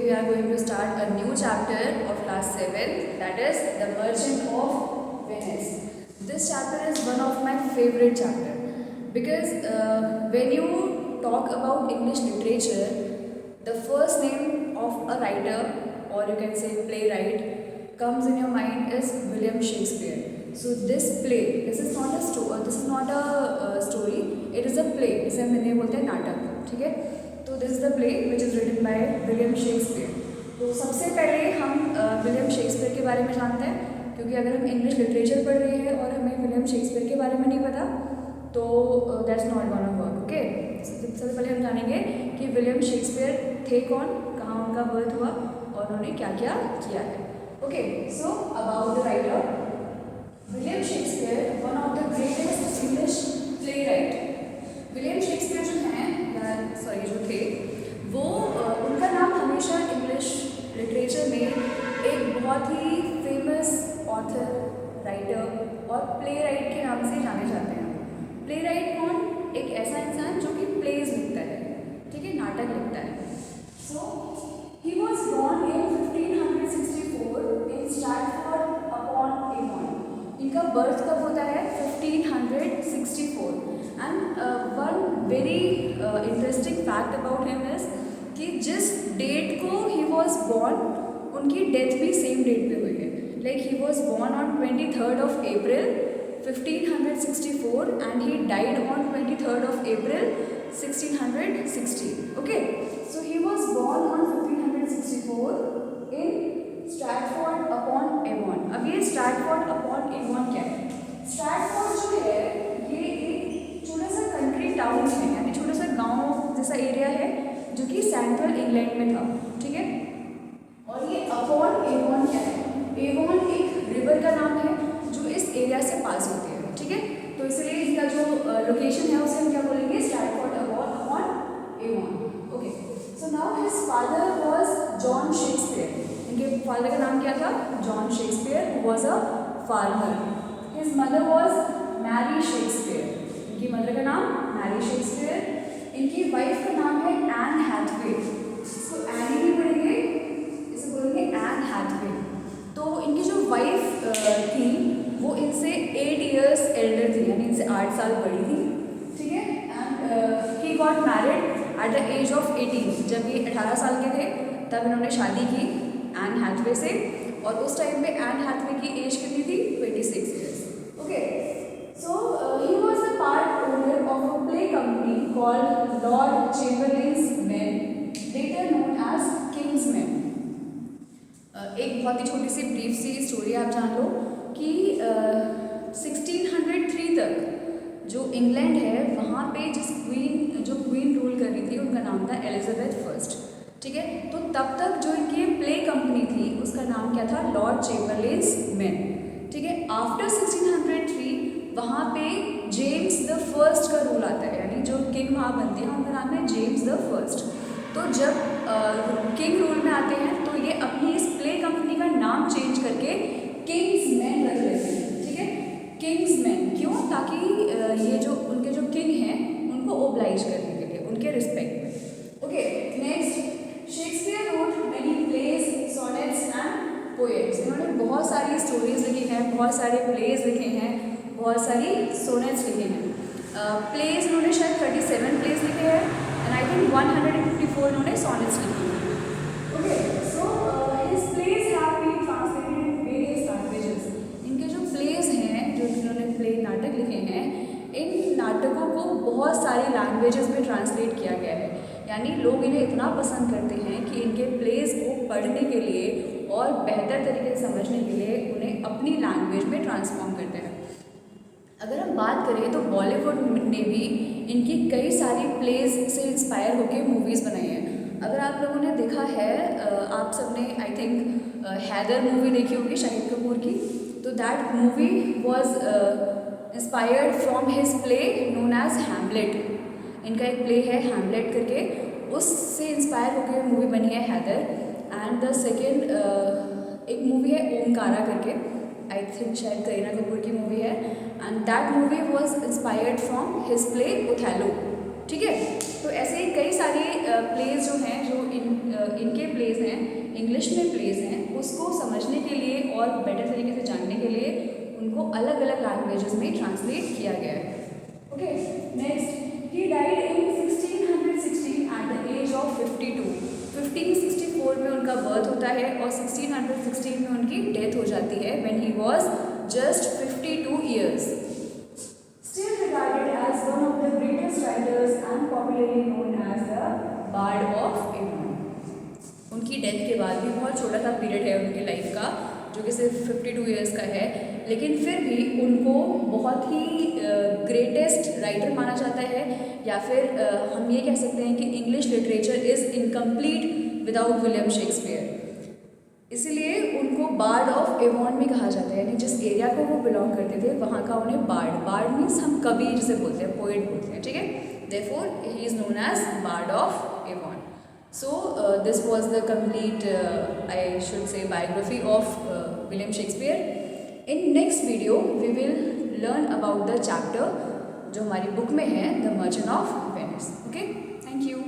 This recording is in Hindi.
we are going to start a new chapter of class 7, that is The Merchant of Venice. This chapter is one of my favorite chapter because when you talk about English literature, the first name of a writer, or you can say playwright, comes in your mind is William Shakespeare. So this play, this is not a story, it is a play. इसे हम हिंदी में बोलते हैं नाटक, ठीक है? तो this is the play which is written by William Shakespeare. तो सबसे पहले हम विलियम शेक्सपियर के बारे में जानते हैं, क्योंकि अगर हम इंग्लिश लिटरेचर पढ़ रहे हैं और हमें विलियम शेक्सपियर के बारे में नहीं पता तो that's not gonna work. Okay, सबसे पहले हम जानेंगे कि विलियम शेक्सपियर थे कौन, कहाँ उनका बर्थ हुआ और उन्होंने क्या क्या किया है. Okay, so about the writer William Shakespeare, one of the greatest English play writer. William Shakespeare जो थे वो उनका नाम हमेशा इंग्लिश लिटरेचर में एक बहुत ही फेमस ऑथर, राइटर और प्ले राइट के नाम से जाने जाते हैं. प्ले राइट कौन? एक ऐसा इंसान जो कि प्लेज लिखता है, ठीक है, नाटक लिखता है. So he was born in 1564 in Stratford upon Avon. इनका बर्थ कब होता है? 1564. And one very interesting fact about him is कि जिस डेट को ही वॉज बॉर्न उनकी डेथ भी सेम डेट पे हुई है. Like he was born on 23rd of April 1564 and he died on 23rd of April 1660. Okay, so he was born on 1564 in Stratford upon Avon. अब ये Stratford upon Avon क्या है? Stratford जो है ये एक छोटा सा कंट्री टाउन है, यानी छोटा सा गांव जैसा एरिया है जो कि सेंट्रल इंग्लैंड में था, ठीक है. और ये अपॉन एवॉन क्या है? एवॉन एक रिवर का नाम है जो इस एरिया से पास होती है, ठीक है. तो इसलिए इसका जो लोकेशन है उसे हम क्या बोलेंगे? Stratford upon Avon. Okay, so now his father was John Shakespeare. इनके फादर का नाम क्या था? John Shakespeare, who was a farmer. His mother was Mary Shakespeare. इनकी मदर का नाम मैरी शेक्सपियर. इनकी वाइफ का नाम है एन हैथवे. इसको एनी नहीं पढ़ेंगे, इसे बोलेंगे एन हैथवे. तो इनकी जो वाइफ थी वो इनसे 8 years एल्डर थी, यानी इनसे 8 साल बड़ी थी, ठीक है. And he got married at the age of 18. जब ये 18 साल के थे तब इन्होंने शादी की एन हैथवे से, और उस टाइम पे एन हैथवे की एज कितनी थी? 26 years. Okay, so he was a part owner of a play company called Lord Chamberlain's Men, later known as King's Men. एक बहुत ही छोटी सी ब्रीफ सी स्टोरी आप जान लो कि 1603 तक जो इंग्लैंड है वहाँ पे जो क्वीन रूल कर रही थी उनका नाम था एलिजाबेथ फर्स्ट, ठीक है. तो तब तक जो इनकी प्ले कंपनी थी उसका नाम क्या था? लॉर्ड चेम्बरलेन्स मेन, ठीक है. आफ्टर 1603 वहाँ पे जेम्स द फर्स्ट का रूल आता है, यानी जो किंग वहाँ बनते हैं उनका नाम है जेम्स द फर्स्ट. तो जब किंग रूल में आते हैं तो ये अपनी इस प्ले कंपनी का नाम चेंज करके किंग्स मैन रख लेते हैं, ठीक है. किंग्स मैन क्यों? ताकि ये जो उनके जो किंग हैं उनको ओब्लाइज करने के लिए, उनके रिस्पेक्ट में. Okay, next, Shakespeare wrote many plays, sonnets and poems. इन्होंने बहुत सारी स्टोरीज लिखी हैं, बहुत सारे प्लेज लिखे हैं, बहुत सारी सोनेट्स लिखे हैं. प्लेज इन्होंने शायद 37 प्लेज लिखे हैं एंड आई थिंक 154 इन्होंने सोनेट्स लिखे हैं. Okay, so his plays have been translated in various languages. इनके जो प्लेज हैं, जो इन्होंने प्ले नाटक लिखे हैं, इन नाटकों को बहुत सारी लैंग्वेजेस में ट्रांसलेट किया गया है. यानी लोग इन्हें इतना पसंद करते हैं कि इनके प्लेज को पढ़ने के लिए और बेहतर तरीके से समझने के लिए उन्हें अपनी लैंग्वेज में ट्रांसफॉर्म करते हैं. अगर हम बात करें तो बॉलीवुड ने भी इनकी कई सारी प्लेज से इंस्पायर होकर मूवीज़ बनाई हैं. अगर आप लोगों ने देखा है, आप सबने आई थिंक हैदर मूवी देखी होगी शाहिद कपूर की, तो that movie was inspired from his play known as Hamlet. इनका एक प्ले है हैमलेट करके, उससे इंस्पायर होकर मूवी बनी है हैदर. एंड द सेकेंड एक मूवी है ओमकारा करके, आई थिंक शायद करीना कपूर की मूवी है, and that movie was inspired from his play Othello. ठीक है। तो ऐसे ही कई सारे प्लेज जो हैं, जो इनके प्लेज हैं, इंग्लिश में प्लेज हैं, उसको समझने के लिए और बेटर तरीके से जानने के लिए उनको अलग अलग लैंग्वेजेस में ट्रांसलेट किया गया है। Okay, next, he died in 1616 at the age of 52। 1564 में उनका बर्थ होता है और 1616 में उनकी डेथ हो जाती है when he was just 52 years. Still regarded as one of the greatest writers and popularly known as the Bard of Avon. उनकी डेथ के बाद भी बहुत छोटा सा पीरियड है उनकी लाइफ का, जो कि सिर्फ 52 ईयर्स का है, लेकिन फिर भी उनको बहुत ही ग्रेटेस्ट राइटर माना जाता है, या फिर हम ये कह सकते हैं कि English literature is incomplete without William Shakespeare. इसलिए उनको बार्ड ऑफ एवॉन भी कहा जाता है, यानी जिस एरिया को वो बिलोंग करते थे वहाँ का उन्हें बार्ड मीन्स हम कवि जिसे बोलते हैं, पोएट बोलते हैं, ठीक है। Therefore he is known as Bard of Avon. So this was the complete I should say biography of William Shakespeare. In next video we will learn about the chapter जो हमारी बुक में है, the Merchant of Venice. Okay, thank you.